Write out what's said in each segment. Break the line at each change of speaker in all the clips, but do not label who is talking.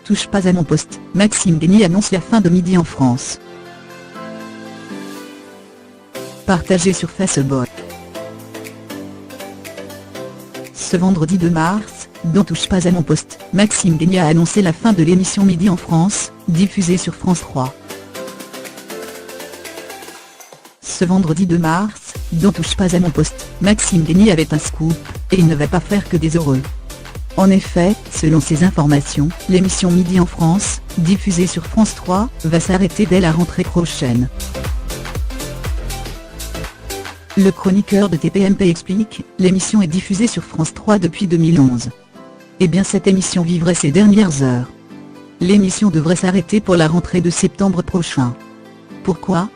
touche pas à mon poste, Maxime Guény annonce la fin de Midi en France. Partagé sur Facebook. Ce vendredi 2 mars, dans Touche pas à mon poste, Maxime Guény a annoncé la fin de l'émission Midi en France, diffusée sur France 3. Ce vendredi 2 mars, dans Touche pas à mon poste, Maxime Guény avait un scoop, et il ne va pas faire que des heureux. En effet, selon ces informations, l'émission Midi en France, diffusée sur France 3, va s'arrêter dès la rentrée prochaine. Le chroniqueur de TPMP explique, l'émission est diffusée sur France 3 depuis 2011. Eh bien cette émission vivrait ses dernières heures. L'émission devrait s'arrêter pour la rentrée de septembre prochain. Pourquoi ?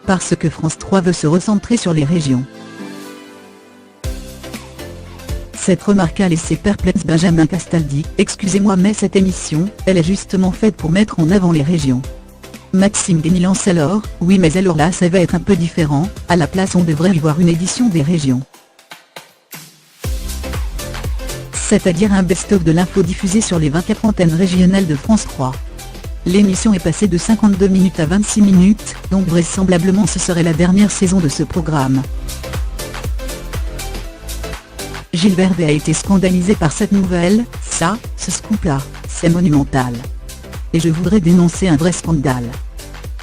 Parce que France 3 veut se recentrer sur les régions. Cette remarque a laissé perplexe Benjamin Castaldi. Excusez-moi mais cette émission, elle est justement faite pour mettre en avant les régions. Maxime Guény lance alors, oui mais alors là ça va être un peu différent, à la place on devrait y voir une édition des régions. C'est-à-dire un best-of de l'info diffusée sur les 24 antennes régionales de France 3. L'émission est passée de 52 minutes à 26 minutes, donc vraisemblablement ce serait la dernière saison de ce programme. Gilbert V a été scandalisé par cette nouvelle, ce scoop-là, c'est monumental. Et je voudrais dénoncer un vrai scandale.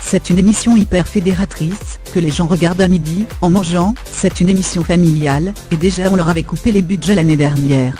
C'est une émission hyper fédératrice, que les gens regardent à midi, en mangeant, c'est une émission familiale, et déjà on leur avait coupé les budgets l'année dernière.